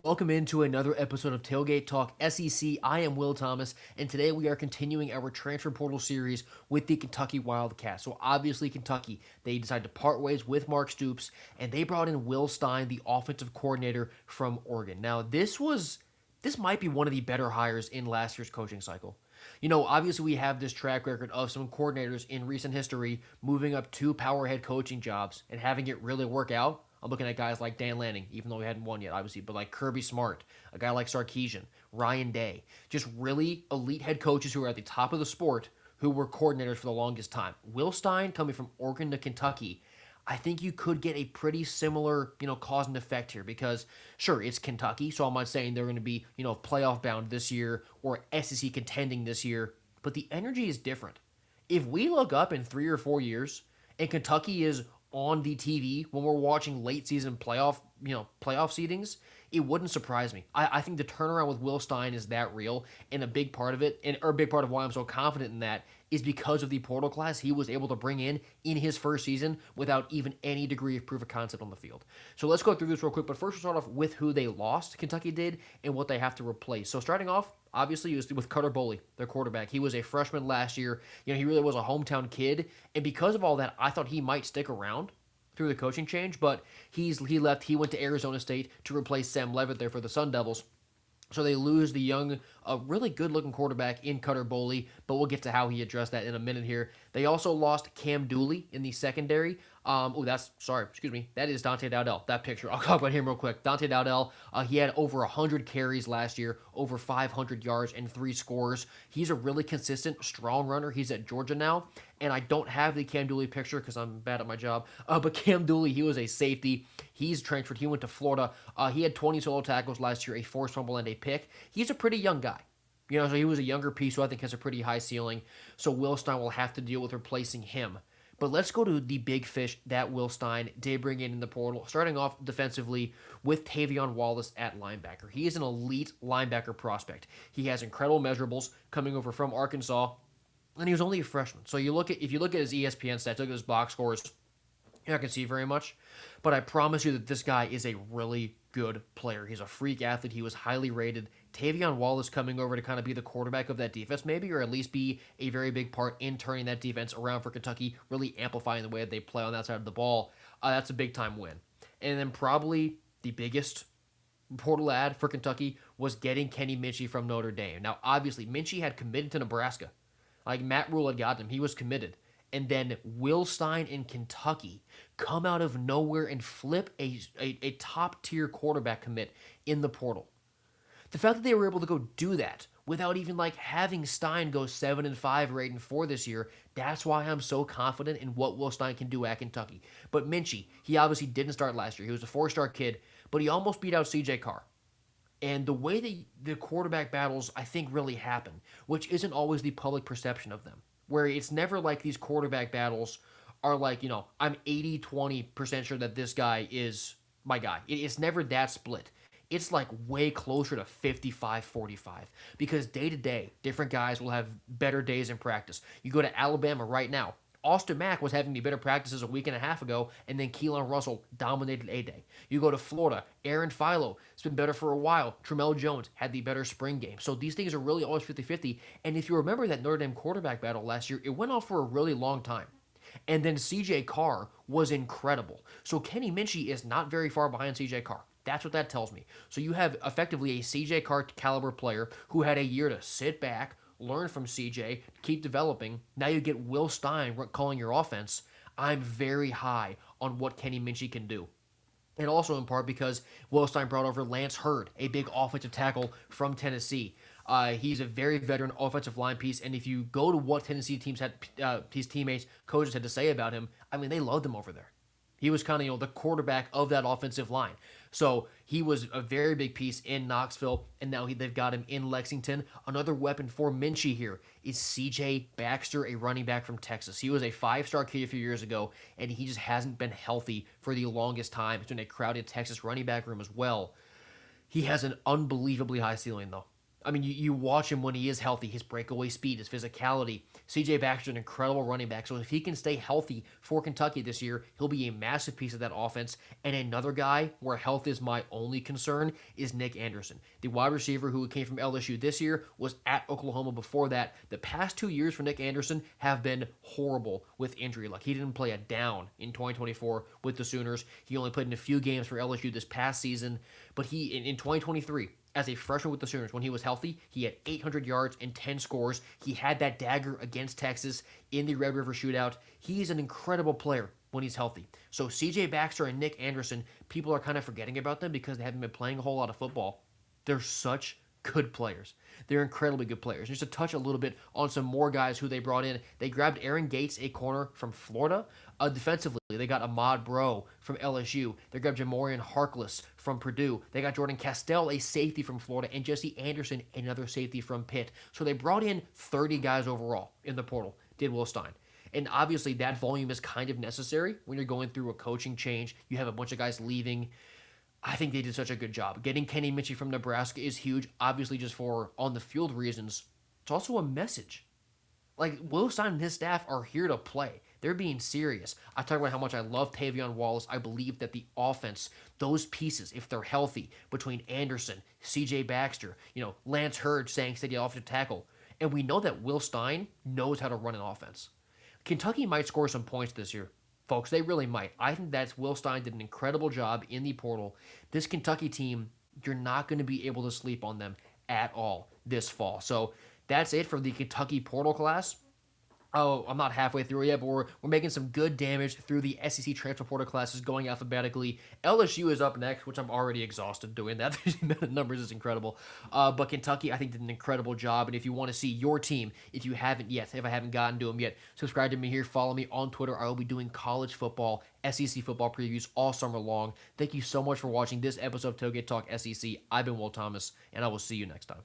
Welcome into another episode of Tailgate Talk SEC. I am Will Thomas, and today we are continuing our transfer portal series with the Kentucky Wildcats. So obviously Kentucky, they decided to part ways with Mark Stoops, and they brought in Will Stein, the offensive coordinator from Oregon. Now this might be one of the better hires in last year's coaching cycle. Obviously we have this track record of some coordinators in recent history moving up to power head coaching jobs and having it really work out. I'm looking at guys like Dan Lanning, even though he hadn't won yet, obviously, but like Kirby Smart, a guy like Sarkisian, Ryan Day, just really elite head coaches who are at the top of the sport who were coordinators for the longest time. Will Stein coming from Oregon to Kentucky, I think you could get a pretty similar, cause and effect here because, sure, it's Kentucky, so I'm not saying they're going to be, playoff bound this year or SEC contending this year, but the energy is different. If we look up in 3 or 4 years and Kentucky is on the TV when we're watching late season playoff seedings, it wouldn't surprise me. I think the turnaround with Will Stein is that real, and a big part of it, or a big part of why I'm so confident in that, is because of the portal class he was able to bring in his first season without even any degree of proof of concept on the field. So let's go through this real quick, but first we'll start off with who they lost, Kentucky did, and what they have to replace. So starting off, obviously, it was with Cutter Boley, their quarterback. He was a freshman last year. He really was a hometown kid, and because of all that, I thought he might stick around through the coaching change, but he left. He went to Arizona State to replace Sam Levitt there for the Sun Devils. So they lose the young, really good-looking quarterback in Cutter Boley, but we'll get to how he addressed that in a minute here. They also lost Cam Dooley in the secondary. That is Dante Dowdell, that picture. I'll talk about him real quick. Dante Dowdell, he had over 100 carries last year, over 500 yards, and 3 scores. He's a really consistent, strong runner. He's at Georgia now, and I don't have the Cam Dooley picture because I'm bad at my job. But Cam Dooley, he was a safety. He's transferred. He went to Florida. He had 20 solo tackles last year, a forced fumble, and a pick. He's a pretty young guy. So he was a younger piece who I think has a pretty high ceiling. So Will Stein will have to deal with replacing him. But let's go to the big fish that Will Stein did bring in the portal, starting off defensively with Tavion Wallace at linebacker. He is an elite linebacker prospect. He has incredible measurables coming over from Arkansas, and he was only a freshman. So if you look at his ESPN stats, look at his box scores, you're not going to see very much. But I promise you that this guy is a really good player. He's a freak athlete. He was highly rated. Tavion Wallace coming over to kind of be the quarterback of that defense, maybe, or at least be a very big part in turning that defense around for Kentucky, really amplifying the way that they play on that side of the ball. That's a big-time win. And then probably the biggest portal ad for Kentucky was getting Kenny Minchey from Notre Dame. Now, obviously, Minchey had committed to Nebraska. Like, Matt Rule had got him. He was committed. And then Will Stein in Kentucky come out of nowhere and flip a top-tier quarterback commit in the portal. The fact that they were able to go do that without even having Stein go 7-5 or 8-4 this year, that's why I'm so confident in what Will Stein can do at Kentucky. But Minchey, he obviously didn't start last year. He was a 4-star kid, but he almost beat out C.J. Carr. And the way the quarterback battles, I think, really happen, which isn't always the public perception of them, where it's never like these quarterback battles are like, I'm 80-20% sure that this guy is my guy. It's never that split. It's like way closer to 55-45 because day to day, different guys will have better days in practice. You go to Alabama right now. Austin Mack was having the better practices a week and a half ago, and then Keelan Russell dominated A-Day. You go to Florida, Aaron Philo, it's been better for a while. Tramel Jones had the better spring game. So these things are really always 50-50. And if you remember that Notre Dame quarterback battle last year, it went on for a really long time. And then C.J. Carr was incredible. So Kenny Minchey is not very far behind C.J. Carr. That's what that tells me. So you have effectively a C.J. Carr caliber player who had a year to sit back, learn from CJ, keep developing. Now you get Will Stein calling your offense. I'm very high on what Kenny Minchey can do. And also in part because Will Stein brought over Lance Hurd, a big offensive tackle from Tennessee. He's a very veteran offensive line piece, and if you go to what Tennessee teams had, his teammates, coaches had to say about him, I mean, they loved him over there. He was kind of, the quarterback of that offensive line. So he was a very big piece in Knoxville, and now they've got him in Lexington. Another weapon for Minchey here is C.J. Baxter, a running back from Texas. He was a 5-star kid a few years ago, and he just hasn't been healthy for the longest time. It's been a crowded Texas running back room as well. He has an unbelievably high ceiling, though. I mean, you watch him when he is healthy, his breakaway speed, his physicality. CJ Baxter, an incredible running back. So if he can stay healthy for Kentucky this year, he'll be a massive piece of that offense. And another guy where health is my only concern is Nick Anderson, the wide receiver who came from LSU this year, was at Oklahoma before that. The past 2 years for Nick Anderson have been horrible with injury luck. He didn't play a down in 2024 with the Sooners. He only played in a few games for LSU this past season. But he, in 2023, as a freshman with the Sooners, when he was healthy, he had 800 yards and 10 scores. He had that dagger against Texas in the Red River Shootout. He's an incredible player when he's healthy. So CJ Baxter and Nick Anderson, people are kind of forgetting about them because they haven't been playing a whole lot of football. They're such good players. They're incredibly good players. Just to touch a little bit on some more guys who they brought in, they grabbed Aaron Gates, a corner from Florida. Defensively, they got Ahmad Bro from LSU. They grabbed Jamorian Harkless from Purdue. They got Jordan Castell, a safety from Florida, and Jesse Anderson, another safety from Pitt. So they brought in 30 guys overall in the portal, did Will Stein. And obviously that volume is kind of necessary when you're going through a coaching change. You have a bunch of guys leaving. I think they did such a good job. Getting Kenny Minchey from Nebraska is huge, obviously just for on-the-field reasons. It's also a message. Like, Will Stein and his staff are here to play. They're being serious. I talk about how much I love Tavion Wallace. I believe that the offense, those pieces, if they're healthy, between Anderson, C.J. Baxter, Lance Hurd saying steady offensive tackle, and we know that Will Stein knows how to run an offense. Kentucky might score some points this year. Folks, they really might. I think that's Will Stein did an incredible job in the portal. This Kentucky team, you're not going to be able to sleep on them at all this fall. So that's it for the Kentucky portal class. Oh, I'm not halfway through yet, but we're making some good damage through the SEC transfer portal classes going alphabetically. LSU is up next, which I'm already exhausted doing that. The numbers is incredible. But Kentucky, I think, did an incredible job. And if you want to see your team, if I haven't gotten to them yet, subscribe to me here. Follow me on Twitter. I will be doing college football, SEC football previews all summer long. Thank you so much for watching this episode of Tailgate Talk SEC. I've been Will Thomas, and I will see you next time.